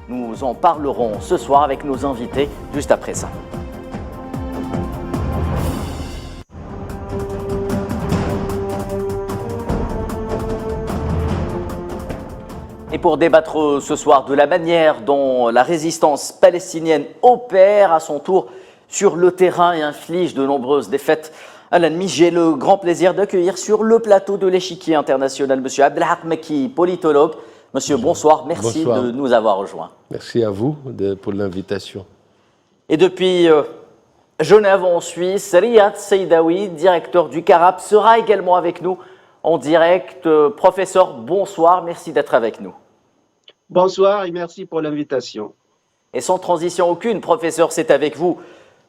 Nous en parlerons ce soir avec nos invités juste après ça. Et pour débattre ce soir de la manière dont la résistance palestinienne opère à son tour sur le terrain et inflige de nombreuses défaites à l'ennemi, j'ai le grand plaisir d'accueillir sur le plateau de l'échiquier international M. Abdelhak Mekki, politologue. Monsieur, bonsoir, merci de nous avoir rejoints. Merci à vous pour l'invitation. Et depuis Genève en Suisse, Riyad Seydaoui, directeur du CARAP, sera également avec nous en direct. Professeur, bonsoir, merci d'être avec nous. Bonsoir et merci pour l'invitation. Et sans transition aucune, professeur, c'est avec vous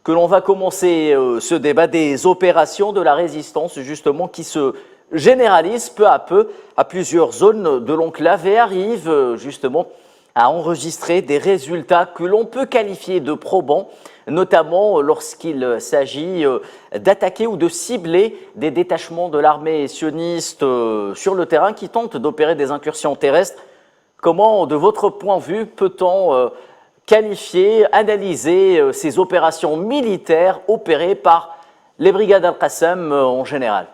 que l'on va commencer ce débat des opérations de la résistance, justement, qui se généralisent peu à peu à plusieurs zones de l'enclave et arrivent justement à enregistrer des résultats que l'on peut qualifier de probants, notamment lorsqu'il s'agit d'attaquer ou de cibler des détachements de l'armée sioniste sur le terrain qui tentent d'opérer des incursions terrestres. Comment, de votre point de vue, peut-on qualifier, analyser ces opérations militaires opérées par les brigades Al-Qassam en général?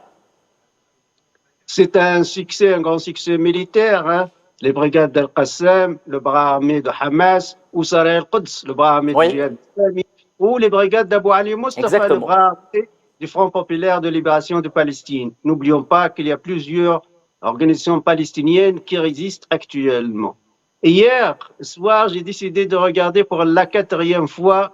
C'est un succès, un grand succès militaire. Hein. Les brigades Al-Qassam, le bras armé de Hamas, ou Sarah al-Quds, le bras armé du Djihad islamique, ou les brigades d'Abu Ali Mustafa, le bras armé du Front populaire de libération de Palestine. N'oublions pas qu'il y a plusieurs organisations palestiniennes qui résistent actuellement. Et hier soir, j'ai décidé de regarder pour la 4e fois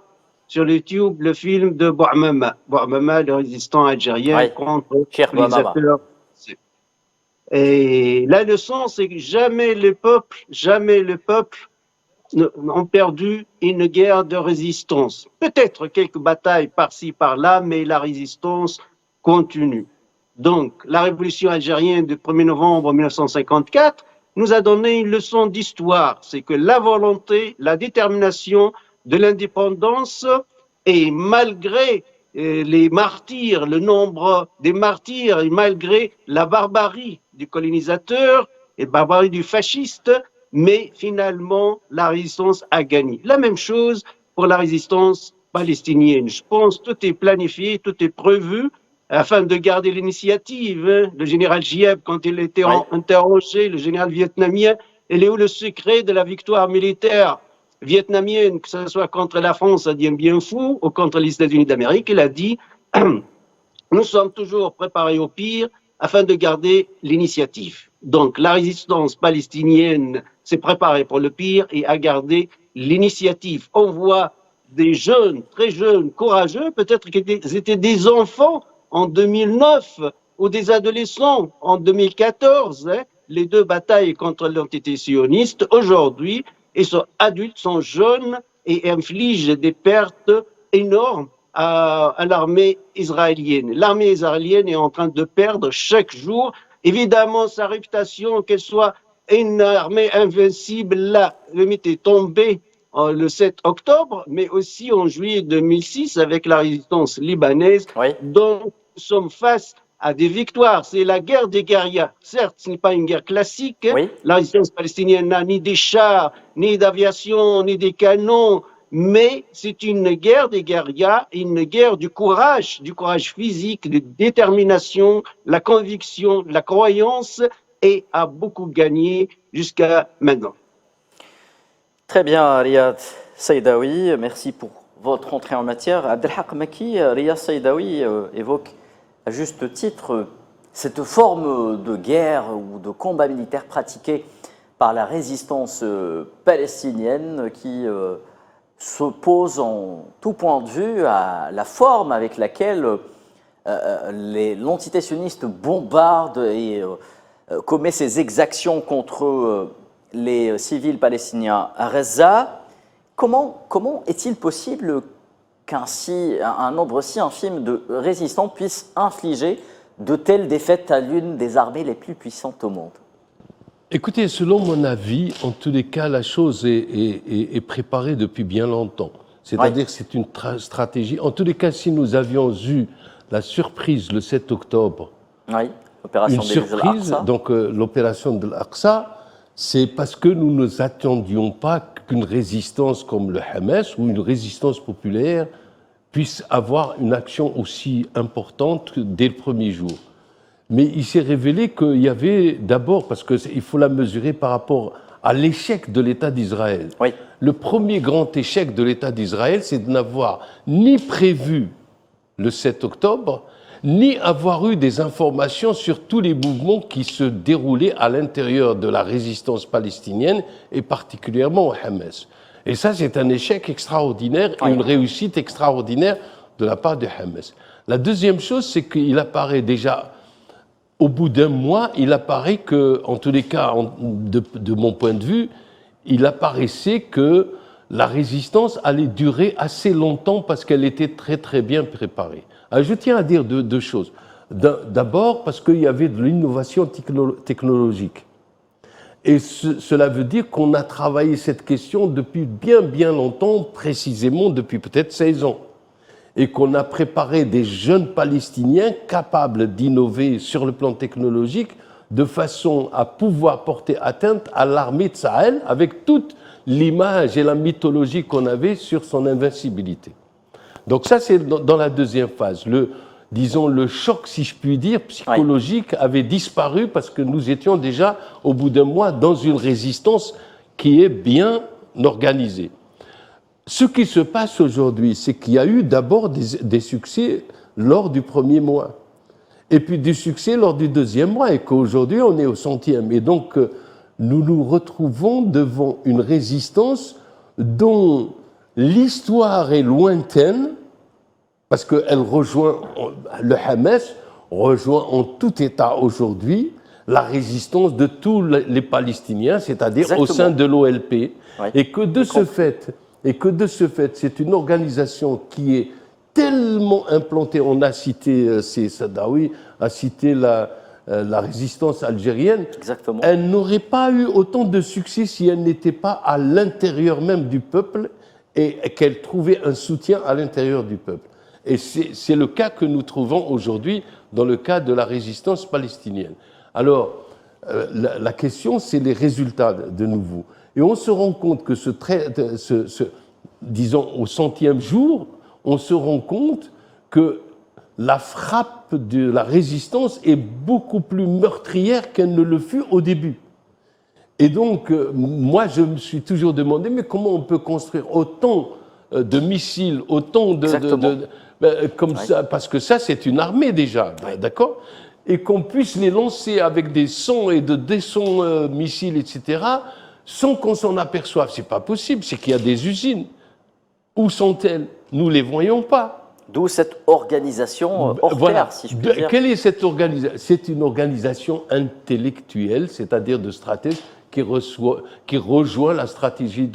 sur YouTube le film de Bouhamama. Bouhamama, le résistant algérien contre les colonisateur. Et la leçon, c'est que jamais le peuple n'ont perdu une guerre de résistance. Peut-être quelques batailles par-ci, par-là, mais la résistance continue. Donc, la révolution algérienne du 1er novembre 1954 nous a donné une leçon d'histoire. C'est que la volonté, la détermination de l'indépendance, et malgré les martyrs, le nombre des martyrs, et malgré la barbarie du colonisateur et la barbarie du fasciste, mais finalement, la résistance a gagné. La même chose pour la résistance palestinienne. Je pense que tout est planifié, tout est prévu afin de garder l'initiative. Le général Gieb, quand il était interrogé, le général vietnamien, il est où le secret de la victoire militaire vietnamienne, que ce soit contre la France à Dien Bien Phu ou contre les États-Unis d'Amérique? Il a dit « Nous sommes toujours préparés au pire afin de garder l'initiative ». Donc la résistance palestinienne s'est préparée pour le pire et a gardé l'initiative. On voit des jeunes, très jeunes, courageux, peut-être qu'ils étaient des enfants en 2009 ou des adolescents en 2014, hein, les deux batailles contre l'entité sioniste. Aujourd'hui, ils sont adultes, sont jeunes et infligent des pertes énormes à l'armée israélienne. L'armée israélienne est en train de perdre chaque jour. Évidemment, sa réputation, qu'elle soit une armée invincible, là, le mythe est tombé le 7 octobre, mais aussi en juillet 2006 avec la résistance libanaise. Donc, nous sommes face à des victoires. C'est la guerre des guérillas. Certes, ce n'est pas une guerre classique. La résistance palestinienne n'a ni des chars, ni d'aviation, ni des canons, mais c'est une guerre des guérillas, une guerre du courage physique, de détermination, la conviction, la croyance, et a beaucoup gagné jusqu'à maintenant. Très bien, Riyad Seydaoui, merci pour votre entrée en matière. Abdelhak Mekki, Riyad Seydaoui évoque à juste titre cette forme de guerre ou de combat militaire pratiqué par la résistance palestinienne qui s'oppose en tout point de vue à la forme avec laquelle l'entité sioniste bombarde et commet ses exactions contre les civils palestiniens à Gaza. Comment est-il possible qu'un nombre si infime de résistants puisse infliger de telles défaites à l'une des armées les plus puissantes au monde? Écoutez, selon mon avis, en tous les cas, la chose est préparée depuis bien longtemps. C'est-à-dire que c'est une stratégie. En tous les cas, si nous avions eu la surprise le 7 octobre, l'opération une surprise, donc l'opération de l'Aqsa, c'est parce que nous ne nous attendions pas qu'une résistance comme le Hamas ou une résistance populaire puisse avoir une action aussi importante dès le premier jour. Mais il s'est révélé qu'il y avait d'abord, parce qu'il faut la mesurer par rapport à l'échec de l'État d'Israël. Oui. Le premier grand échec de l'État d'Israël, c'est de n'avoir ni prévu le 7 octobre, ni avoir eu des informations sur tous les mouvements qui se déroulaient à l'intérieur de la résistance palestinienne et particulièrement au Hamas. Et ça, c'est un échec extraordinaire et une réussite extraordinaire de la part du Hamas. La deuxième chose, c'est qu'il apparaît déjà, au bout d'un mois, il apparaît que, en tous les cas, de mon point de vue, il apparaissait que la résistance allait durer assez longtemps parce qu'elle était très très bien préparée. Alors, je tiens à dire deux choses. D'abord, parce qu'il y avait de l'innovation technologique. Et cela veut dire qu'on a travaillé cette question depuis bien longtemps, précisément depuis peut-être 16 ans. Et qu'on a préparé des jeunes Palestiniens capables d'innover sur le plan technologique de façon à pouvoir porter atteinte à l'armée de Sahel avec toute l'image et la mythologie qu'on avait sur son invincibilité. Donc ça, c'est dans la deuxième phase. Disons, le choc, si je puis dire, psychologique avait disparu parce que nous étions déjà, au bout d'un mois, dans une résistance qui est bien organisée. Ce qui se passe aujourd'hui, c'est qu'il y a eu d'abord des succès lors du premier mois, et puis du succès lors du deuxième mois, et qu'aujourd'hui, on est au 100e. Et donc, nous nous retrouvons devant une résistance dont l'histoire est lointaine, parce qu'elle rejoint, le Hamas rejoint en tout état aujourd'hui la résistance de tous les Palestiniens, c'est-à-dire au sein de l'OLP, et que de ce fait, c'est une organisation qui est tellement implantée. On a cité, Sadawi a cité la résistance algérienne. Exactement. Elle n'aurait pas eu autant de succès si elle n'était pas à l'intérieur même du peuple et qu'elle trouvait un soutien à l'intérieur du peuple. Et c'est le cas que nous trouvons aujourd'hui dans le cas de la résistance palestinienne. Alors, la question, c'est les résultats de nouveau. Et on se rend compte que disons, au 100e jour, on se rend compte que la frappe de la résistance est beaucoup plus meurtrière qu'elle ne le fut au début. Et donc, moi, je me suis toujours demandé, mais comment on peut construire autant de missiles, autant comme ça, parce que ça, c'est une armée déjà, d'accord ? Et qu'on puisse les lancer avec des 100 et des 100 missiles, etc., sans qu'on s'en aperçoive. C'est pas possible, c'est qu'il y a des usines. Où sont-elles? Nous les voyons pas. D'où cette organisation hors pair, si je puis dire. Quelle est cette organisation? C'est une organisation intellectuelle, c'est-à-dire de stratège qui rejoint la stratégie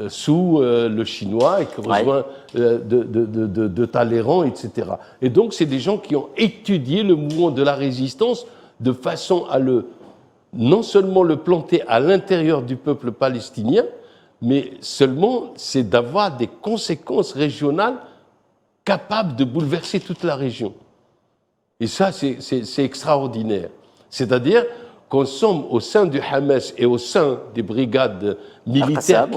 sous le chinois et qui rejoint de Talleyrand, etc. Et donc, c'est des gens qui ont étudié le mouvement de la résistance de façon à non seulement le planter à l'intérieur du peuple palestinien, mais seulement c'est d'avoir des conséquences régionales capables de bouleverser toute la région. Et ça, c'est extraordinaire. C'est-à-dire qu'en somme, au sein du Hamas et au sein des brigades militaires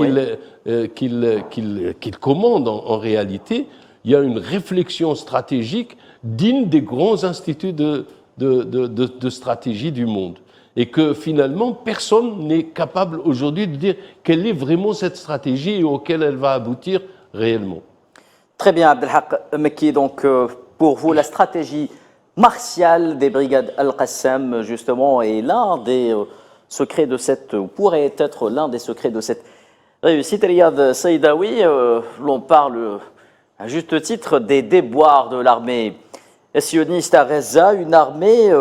qu'il commande en réalité, il y a une réflexion stratégique digne des grands instituts de stratégie du monde. Et que finalement, personne n'est capable aujourd'hui de dire quelle est vraiment cette stratégie et auquel elle va aboutir réellement. Très bien, Abdelhak Mekki. Donc, pour vous, la stratégie martiale des brigades Al-Qassam, justement, est l'un des secrets de ou pourrait être l'un des secrets de cette réussite. Riyad Saïdaoui, l'on parle à juste titre des déboires de l'armée sioniste à Gaza, une armée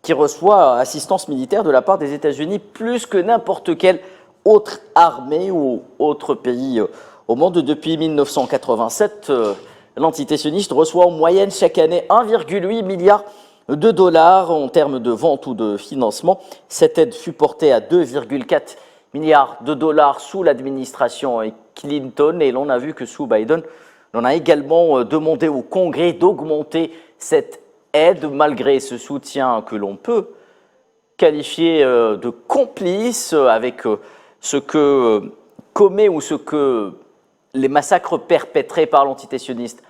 qui reçoit assistance militaire de la part des États-Unis plus que n'importe quelle autre armée ou autre pays au monde. Depuis 1987, l'entité sioniste reçoit en moyenne chaque année 1,8 milliard de dollars en termes de vente ou de financement. Cette aide fut portée à 2,4 milliards de dollars sous l'administration Clinton, et l'on a vu que sous Biden, on a également demandé au Congrès d'augmenter cette aide malgré ce soutien que l'on peut qualifié de complice avec ce que commet ou ce que les massacres perpétrés par l'entité sioniste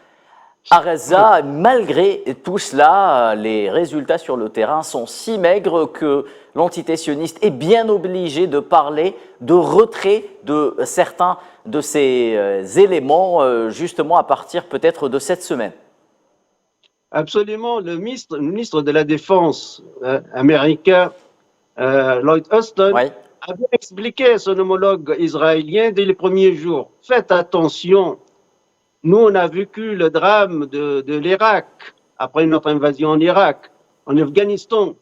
à Gaza. Malgré tout cela, les résultats sur le terrain sont si maigres que l'entité sioniste est bien obligée de parler de retrait de certains de ces éléments, justement à partir peut-être de cette semaine. Absolument. Le ministre de la Défense américain, Lloyd Austin, Oui. avait expliqué à son homologue israélien dès les premiers jours, faites attention, nous on a vécu le drame de l'Irak, après notre invasion en Irak, en Afghanistan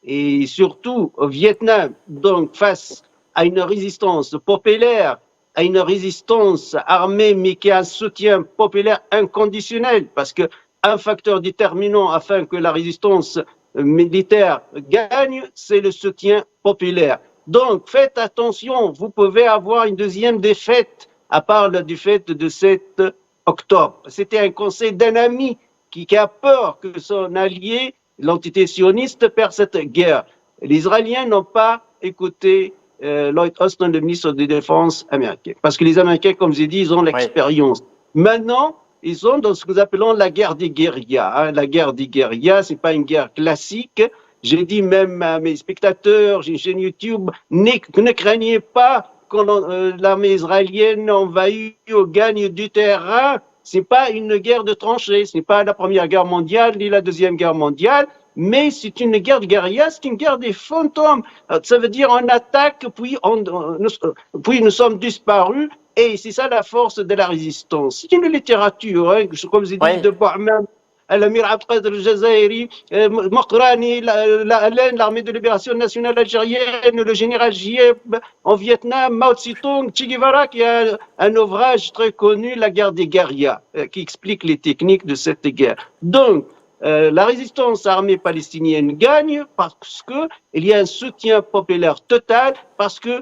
et surtout au Vietnam. Donc face à une résistance populaire, à une résistance armée, mais qui a un soutien populaire inconditionnel, parce que un facteur déterminant afin que la résistance militaire gagne, c'est le soutien populaire. Donc, faites attention, vous pouvez avoir une deuxième défaite à part la défaite de 7 octobre. C'était un conseil d'un ami qui a peur que son allié, l'entité sioniste, perde cette guerre. Les Israéliens n'ont pas écouté Lloyd Austin, le ministre de la Défense américain. Parce que les Américains, comme j'ai dit, ils ont l'expérience. Maintenant, ils sont dans ce que nous appelons la guerre des guérillas. La guerre des guérillas, c'est pas une guerre classique. J'ai dit même à mes spectateurs, j'ai une chaîne YouTube, ne craignez pas quand l'armée israélienne envahit ou gagne du terrain. C'est pas une guerre de tranchées, ce n'est pas la Première Guerre mondiale ni la Deuxième Guerre mondiale, mais c'est une guerre de guérilla, c'est une guerre des fantômes. Ça veut dire on attaque, puis nous sommes disparus, et c'est ça la force de la résistance. C'est une littérature, hein, comme j'ai dit, de Bouhman, l'Amir Abdelkader al-Jazairi, Mokrani, l'armée de libération nationale algérienne, le général Gieb en Vietnam, Mao Tse-tung, Che Guevara, qui a un ouvrage très connu, La guerre des guérillas, qui explique les techniques de cette guerre. Donc, la résistance armée palestinienne gagne parce que il y a un soutien populaire total, parce que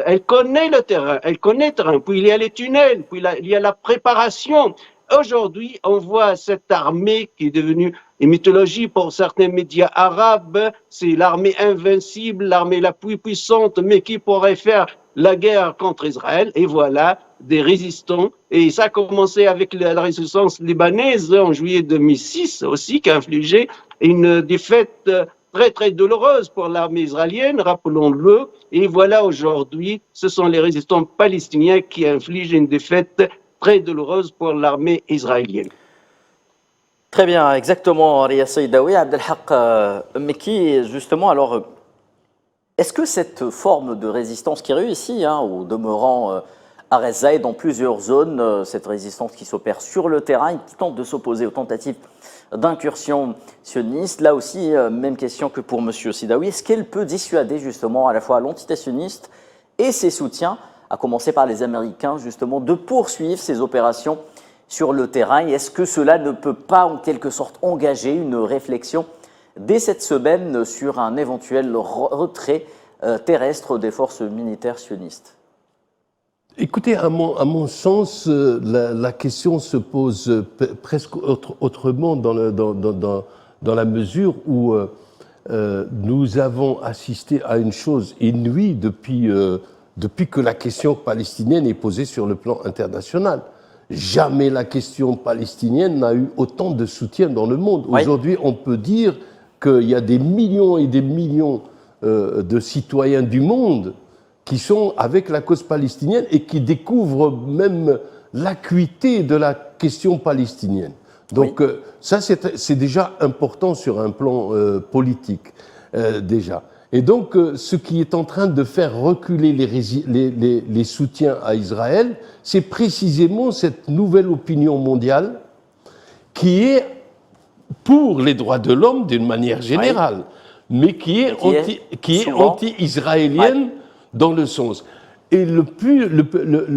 elle connaît le terrain, puis il y a les tunnels, puis il y a la préparation. Aujourd'hui, on voit cette armée qui est devenue une mythologie pour certains médias arabes. C'est l'armée invincible, l'armée la plus puissante, mais qui pourrait faire la guerre contre Israël. Et voilà, des résistants. Et ça a commencé avec la résistance libanaise en juillet 2006 aussi, qui a infligé une défaite très, très douloureuse pour l'armée israélienne, rappelons-le. Et voilà, aujourd'hui, ce sont les résistants palestiniens qui infligent une défaite très douloureuse pour l'armée israélienne. Très bien, exactement, Ria Saïdaoui, Abdelhak Meki, justement, alors, est-ce que cette forme de résistance qui réussit, au demeurant à Gaza et dans plusieurs zones, cette résistance qui s'opère sur le terrain et qui tente de s'opposer aux tentatives d'incursion sioniste, là aussi, même question que pour M. Sidaoui, est-ce qu'elle peut dissuader justement à la fois l'entité sioniste et ses soutiens, à commencer par les Américains, justement, de poursuivre ces opérations sur le terrain? Et est-ce que cela ne peut pas, en quelque sorte, engager une réflexion dès cette semaine sur un éventuel retrait terrestre des forces militaires sionistes? Écoutez, à mon sens, la question se pose presque autrement dans la mesure où nous avons assisté à une chose inouïe depuis que la question palestinienne est posée sur le plan international. Jamais la question palestinienne n'a eu autant de soutien dans le monde. Oui. Aujourd'hui, on peut dire qu'il y a des millions et des millions de citoyens du monde qui sont avec la cause palestinienne et qui découvrent même l'acuité de la question palestinienne. Donc oui. Ça, c'est déjà important sur un plan politique, déjà. Et donc, ce qui est en train de faire reculer les soutiens à Israël, c'est précisément cette nouvelle opinion mondiale qui est pour les droits de l'homme d'une manière générale, oui. mais qui est anti-israélienne oui. dans le sens. Et le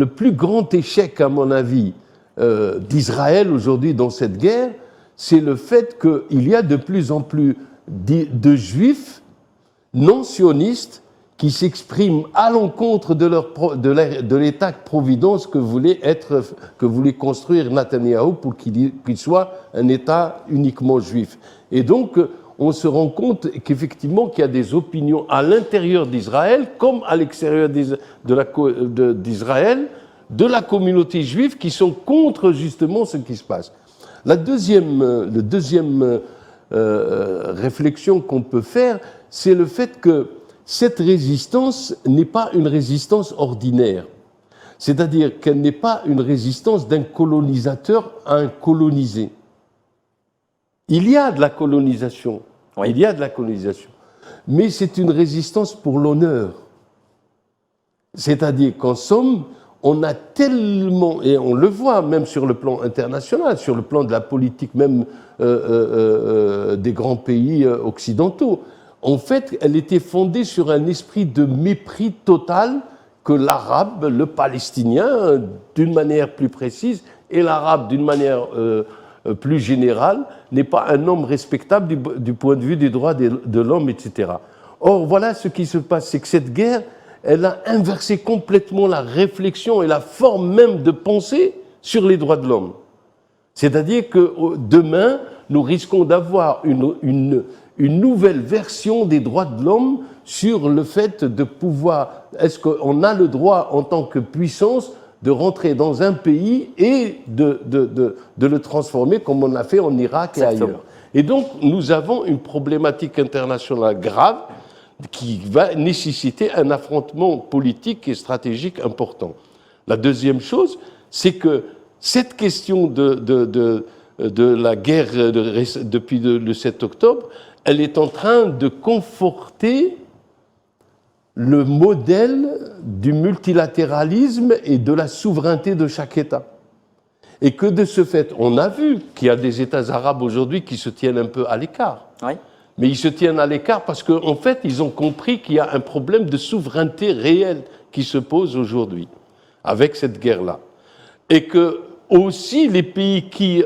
plus grand échec, à mon avis, d'Israël aujourd'hui dans cette guerre, c'est le fait qu'il y a de plus en plus de juifs non sionistes qui s'expriment à l'encontre de l'État-providence que voulait construire Netanyahou pour qu'il soit un État uniquement juif. Et donc, on se rend compte qu'effectivement qu'il y a des opinions à l'intérieur d'Israël comme à l'extérieur d'Israël, de la communauté juive qui sont contre justement ce qui se passe. Le deuxième réflexion qu'on peut faire, c'est le fait que cette résistance n'est pas une résistance ordinaire. C'est-à-dire qu'elle n'est pas une résistance d'un colonisateur à un colonisé. Il y a de la colonisation, oui. Il y a de la colonisation, mais c'est une résistance pour l'honneur. C'est-à-dire qu'en somme, on a tellement, et on le voit même sur le plan international, sur le plan de la politique même des grands pays occidentaux, en fait, elle était fondée sur un esprit de mépris total que l'arabe, le palestinien, d'une manière plus précise, et l'arabe d'une manière plus générale, n'est pas un homme respectable du point de vue des droits de l'homme, etc. Or, voilà ce qui se passe, c'est que cette guerre, elle a inversé complètement la réflexion et la forme même de pensée sur les droits de l'homme. C'est-à-dire que demain, nous risquons d'avoir une nouvelle version des droits de l'homme sur le fait de pouvoir, est-ce qu'on a le droit en tant que puissance de rentrer dans un pays et de le transformer comme on l'a fait en Irak et ailleurs. Et donc, nous avons une problématique internationale grave qui va nécessiter un affrontement politique et stratégique important. La deuxième chose, c'est que cette question de la guerre depuis le 7 octobre, elle est en train de conforter le modèle du multilatéralisme et de la souveraineté de chaque État. Et que de ce fait, on a vu qu'il y a des États arabes aujourd'hui qui se tiennent un peu à l'écart. Oui. Mais ils se tiennent à l'écart parce qu'en fait, ils ont compris qu'il y a un problème de souveraineté réelle qui se pose aujourd'hui avec cette guerre-là. Et que aussi les pays qui,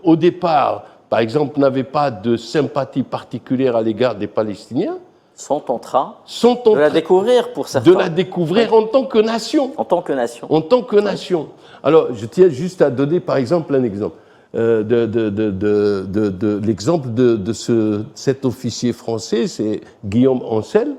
au départ, par exemple, n'avaient pas de sympathie particulière à l'égard des Palestiniens, sont en train de la découvrir pour certains. De la découvrir en tant que nation. En tant que nation. En tant que nation. Alors, je tiens juste à donner, par exemple, un exemple. L'exemple de cet officier français, c'est Guillaume Ancel,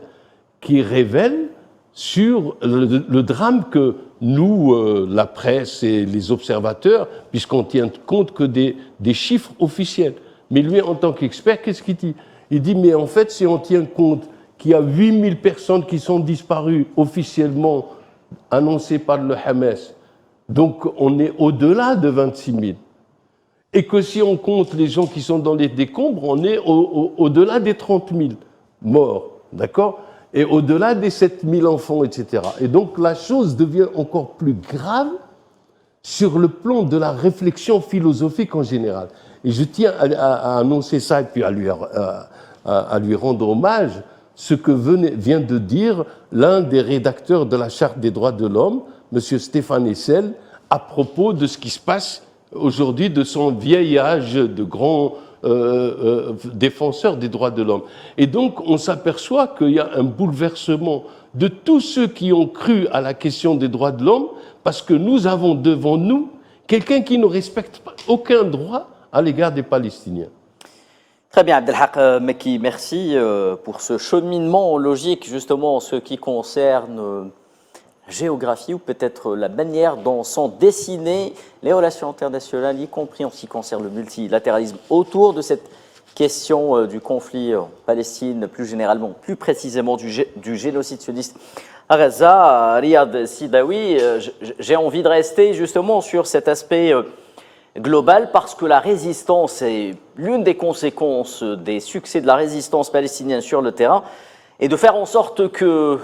qui révèle sur le drame que nous, la presse et les observateurs, puisqu'on tient compte que des chiffres officiels. Mais lui, en tant qu'expert, qu'est-ce qu'il dit ? Il dit, mais en fait, si on tient compte qu'il y a 8000 personnes qui sont disparues officiellement annoncées par le Hamas, donc on est au-delà de 26 000. Et que si on compte les gens qui sont dans les décombres, on est au-delà des 30 000 morts, d'accord ? Et au-delà des 7 000 enfants, etc. Et donc la chose devient encore plus grave sur le plan de la réflexion philosophique en général. Et je tiens à annoncer ça et puis à lui rendre hommage, ce que vient de dire l'un des rédacteurs de la Charte des droits de l'homme, M. Stéphane Hessel, à propos de ce qui se passe aujourd'hui, de son vieil âge de grand défenseur des droits de l'homme. Et donc, on s'aperçoit qu'il y a un bouleversement de tous ceux qui ont cru à la question des droits de l'homme, parce que nous avons devant nous quelqu'un qui ne respecte aucun droit à l'égard des Palestiniens. Très bien, Abdelhak Mekki, merci pour ce cheminement logique, justement, en ce qui concerne géographie ou peut-être la manière dont sont dessinées les relations internationales, y compris en ce qui concerne le multilatéralisme, autour de cette question du conflit en Palestine, plus généralement, plus précisément du génocide sioniste à Gaza. Riyad Sidawi, j'ai envie de rester justement sur cet aspect global parce que la résistance est l'une des conséquences des succès de la résistance palestinienne sur le terrain et de faire en sorte que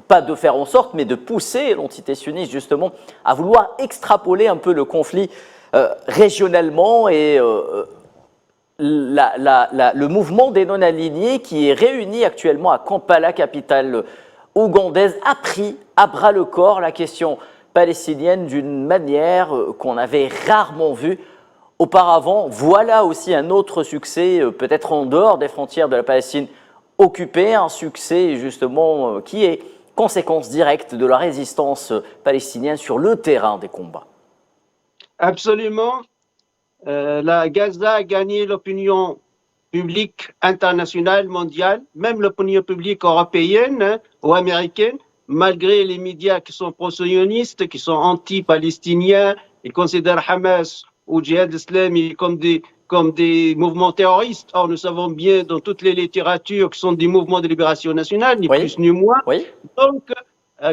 pas de faire en sorte, mais de pousser l'entité sioniste justement à vouloir extrapoler un peu le conflit régionalement et le mouvement des non-alignés qui est réuni actuellement à Kampala, capitale ougandaise, a pris à bras le corps la question palestinienne d'une manière qu'on avait rarement vue auparavant. Voilà aussi un autre succès, peut-être en dehors des frontières de la Palestine occupée, un succès justement qui est conséquence directe de la résistance palestinienne sur le terrain des combats. Absolument. la Gaza a gagné l'opinion publique internationale, mondiale, même l'opinion publique européenne ou américaine, malgré les médias qui sont pro-sionistes, qui sont anti-palestiniens, ils considèrent Hamas ou Djihad islamique comme des mouvements terroristes. Or, nous savons bien dans toutes les littératures qui sont des mouvements de libération nationale, ni plus ni moins. Oui. Donc,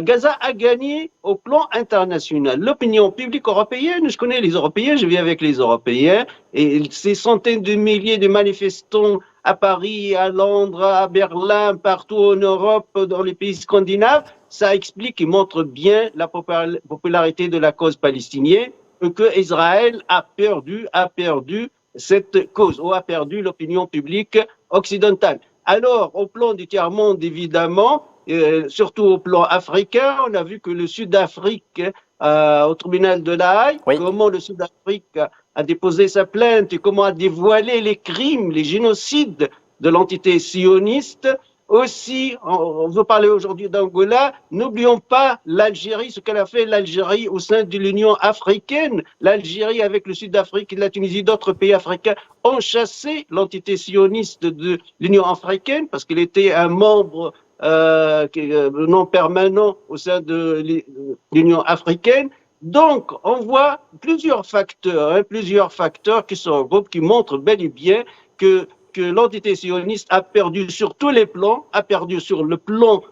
Gaza a gagné au plan international. L'opinion publique européenne, je connais les Européens, je vis avec les Européens, et ces centaines de milliers de manifestants à Paris, à Londres, à Berlin, partout en Europe, dans les pays scandinaves, ça explique et montre bien la popularité de la cause palestinienne, que Israël a perdu cette cause, ou a perdu l'opinion publique occidentale. Alors, au plan du tiers-monde, évidemment, surtout au plan africain, on a vu que le Sud-Afrique, au tribunal de La Haye, comment le Sud-Afrique a déposé sa plainte et comment a dévoilé les crimes, les génocides de l'entité sioniste. Aussi, on veut parler aujourd'hui d'Angola, n'oublions pas l'Algérie, ce qu'elle a fait l'Algérie au sein de l'Union africaine. L'Algérie, avec le Sud-Afrique et la Tunisie, d'autres pays africains, ont chassé l'entité sioniste de l'Union africaine parce qu'elle était un membre non permanent au sein de l'Union africaine. Donc, on voit plusieurs facteurs qui se regroupent, qui montrent bel et bien que l'entité sioniste a perdu sur tous les plans, a perdu sur le plan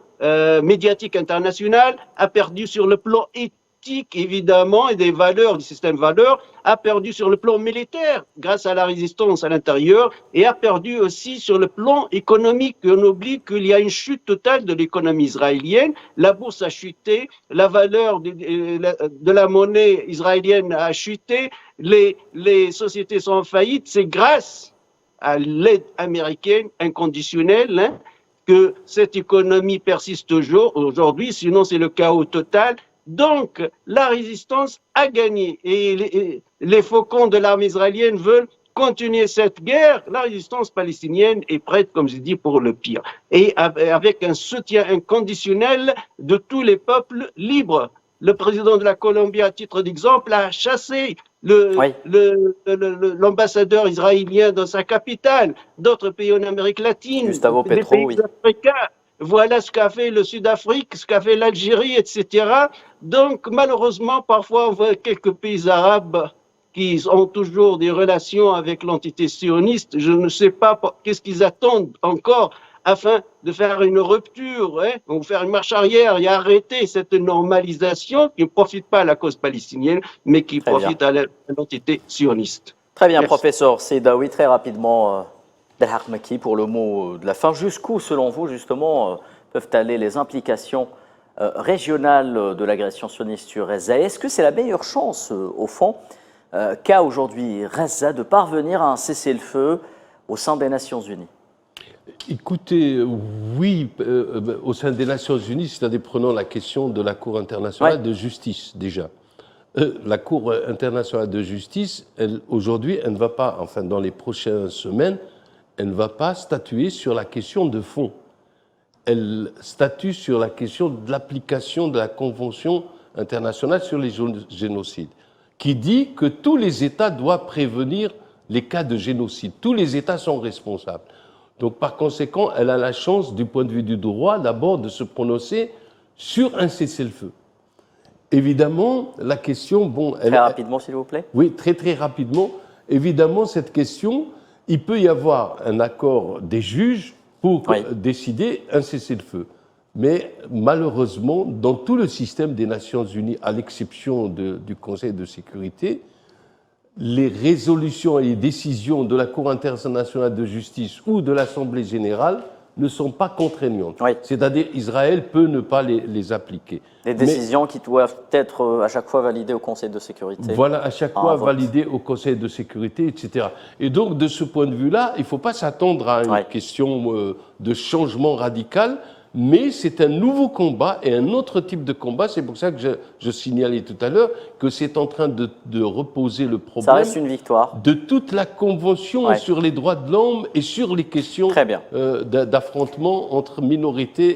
médiatique international, a perdu sur le plan éthique, évidemment, et des valeurs, du système valeurs, a perdu sur le plan militaire grâce à la résistance à l'intérieur et a perdu aussi sur le plan économique. On oublie qu'il y a une chute totale de l'économie israélienne, la bourse a chuté, la valeur de la monnaie israélienne a chuté, les sociétés sont en faillite, c'est grâce à l'aide américaine inconditionnelle que cette économie persiste aujourd'hui, sinon c'est le chaos total. Donc, la résistance a gagné et les faucons de l'armée israélienne veulent continuer cette guerre. La résistance palestinienne est prête, comme j'ai dit, pour le pire. Et avec un soutien inconditionnel de tous les peuples libres. Le président de la Colombie, à titre d'exemple, a chassé l'ambassadeur israélien dans sa capitale. D'autres pays en Amérique latine, des pays africains. Voilà ce qu'a fait le Sud-Afrique, ce qu'a fait l'Algérie, etc. Donc, malheureusement, parfois, on voit quelques pays arabes qui ont toujours des relations avec l'entité sioniste. Je ne sais pas qu'est-ce qu'ils attendent encore afin de faire une rupture, ou faire une marche arrière et arrêter cette normalisation qui ne profite pas à la cause palestinienne, mais qui profite à l'entité sioniste. Très bien, professeur Seydaoui, très rapidement, Abdelhak Mekki, pour le mot de la fin. Jusqu'où, selon vous, justement, peuvent aller les implications régionales de l'agression sioniste sur Gaza? Est-ce que c'est la meilleure chance, au fond, qu'a aujourd'hui Gaza de parvenir à un cessez-le-feu au sein des Nations Unies? Écoutez, oui, au sein des Nations Unies, c'est-à-dire prenons la question de la Cour internationale de justice, déjà. La Cour internationale de justice, aujourd'hui, elle ne va pas, enfin dans les prochaines semaines, elle ne va pas statuer sur la question de fond. Elle statue sur la question de l'application de la Convention internationale sur les génocides, qui dit que tous les États doivent prévenir les cas de génocide. Tous les États sont responsables. Donc, par conséquent, elle a la chance, du point de vue du droit, d'abord de se prononcer sur un cessez-le-feu. Évidemment, la question... Très rapidement, s'il vous plaît. Oui, très très rapidement. Évidemment, cette question, il peut y avoir un accord des juges pour décider un cessez-le-feu. Mais malheureusement, dans tout le système des Nations Unies, à l'exception du Conseil de sécurité, les résolutions et les décisions de la Cour internationale de justice ou de l'Assemblée générale ne sont pas contraignantes. C'est-à-dire Israël peut ne pas les appliquer. Des décisions qui doivent être à chaque fois validées au Conseil de sécurité. Voilà, à chaque fois validées au Conseil de sécurité, etc. Et donc, de ce point de vue-là, il ne faut pas s'attendre à une question de changement radical, mais c'est un nouveau combat et un autre type de combat. C'est pour ça que je signalais tout à l'heure que c'est en train de reposer le problème. Ça reste une victoire. De toute la Convention sur les droits de l'homme et sur les questions d'affrontement entre minorités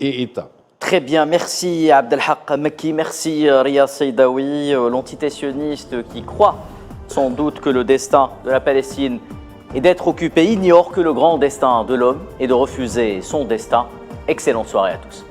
et États. Très bien, merci Abdelhak Mekki, merci Riyad Seydaoui, l'entité sioniste qui croit sans doute que le destin de la Palestine est d'être occupé, ignorent que le grand destin de l'homme est de refuser son destin. Excellente soirée à tous.